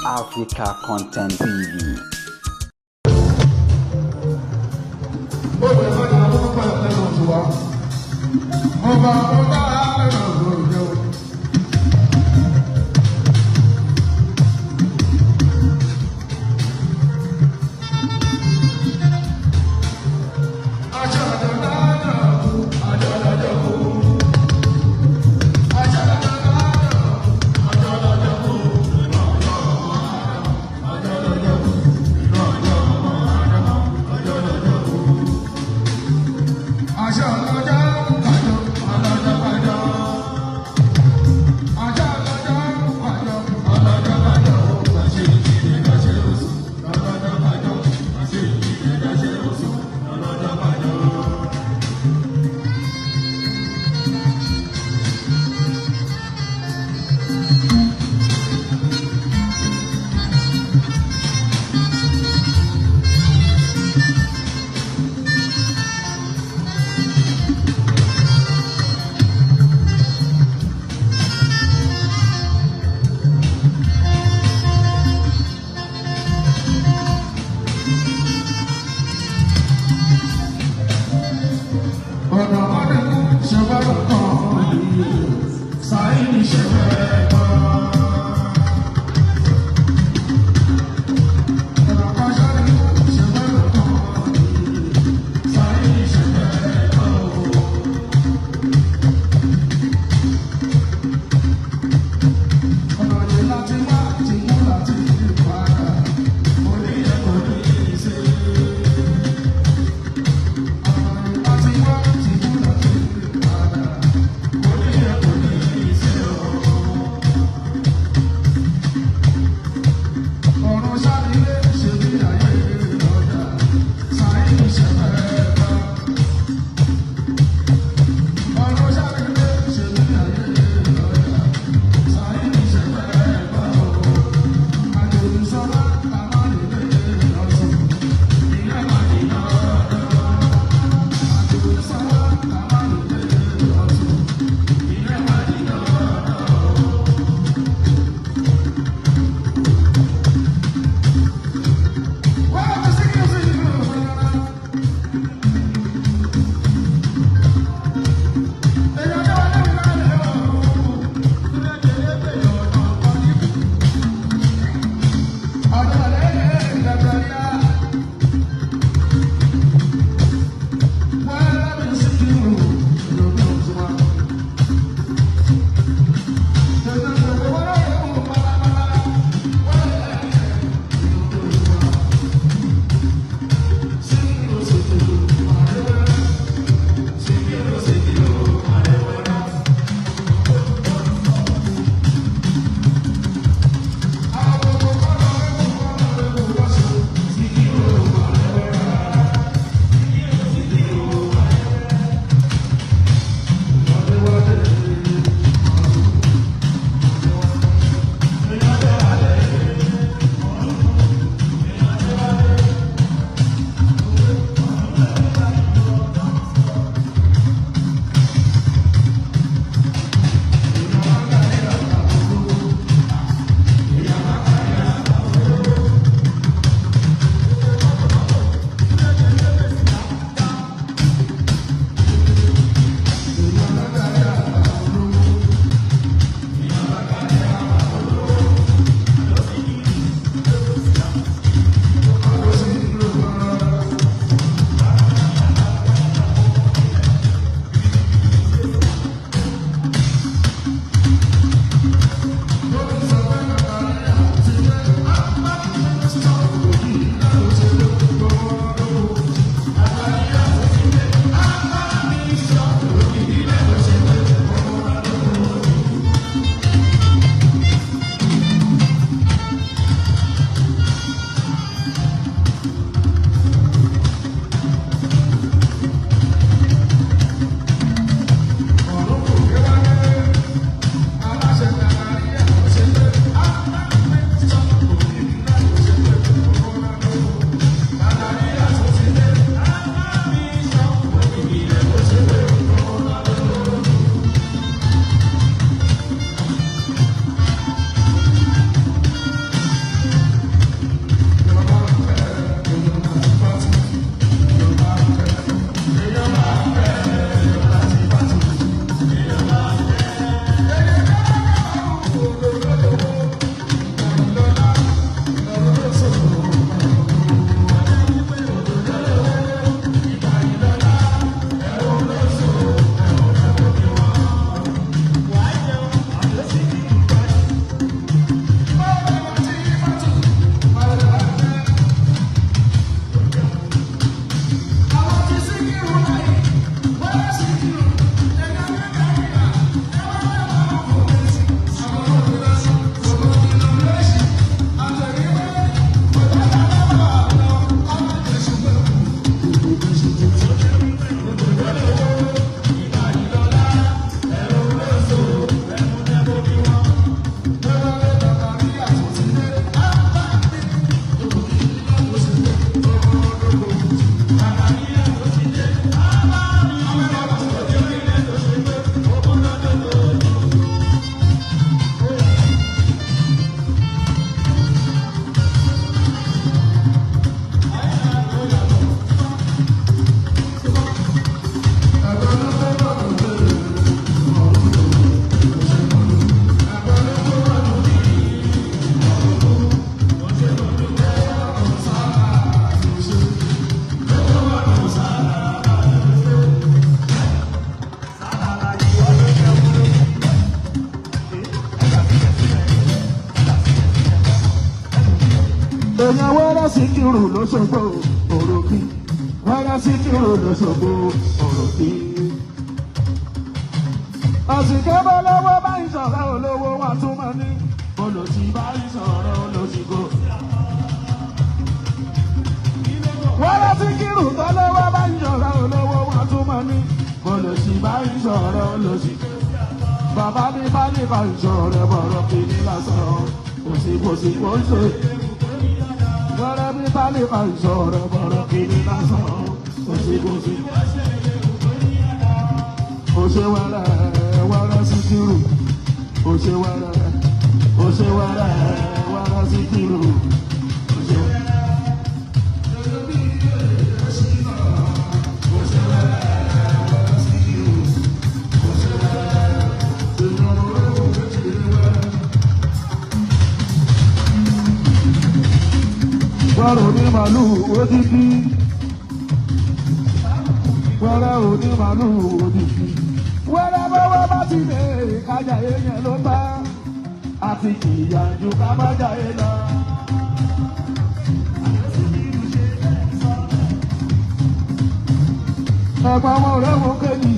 Africa Content TV. I èèyàn wẹ́rẹ́ sí kírù lóṣogbo òròkì wẹ́rẹ́ sí kírù lóṣogbo òròkì. àsìkò bọ́lọ́wọ́ bá ń sọ̀rọ̀ olówó wa tún mọ́ ní olòṣì bá ń sọ̀rọ̀ olóṣìkò. wẹ́rẹ́ sí kírù tọ́lọ́wọ́ bá ń sọ̀rọ̀ olówó wa tún mọ́ ní olòṣì bá ń sọ̀rọ̀ olóṣìkò. bàbá mi bá ní bá ń sọ̀rọ̀ bọ̀rọ̀ kìíní lásán òsìkòsì kò ń ṣe. wẹ́rẹ́ mi bá ní bá ń sọ̀rọ̀ bọ̀rọ̀ kìíní lásán òsìkòsì. òṣè wẹ́rẹ́ sí kírù òṣè wẹ́rẹ́ sí kírù. wẹ́rẹ́ òní màlúù odidi wẹ́rẹ́ òní màlúù odidi wẹ́rẹ́ bọ́wọ́ bá ti lè kájà èèyàn ló bá àti ìyànjú ká má jáde lọ. ẹ̀gbọ́n ọmọ rẹ̀ wọ́n kéjì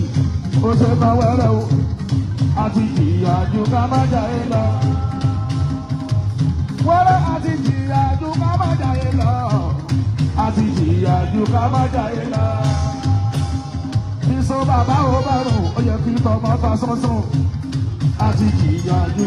ó ṣe kan wẹ́rẹ́ o àti ìyànjú ká má jáde lọ. wẹ́rẹ́ àti ìyànjú ká má jáde lọ àti ìyànjú ká má jáde lọ. ìsọ bàbá ò bá rùn ó yẹ kí tọmọ ta sọ́sọ́ àti ìyànjú.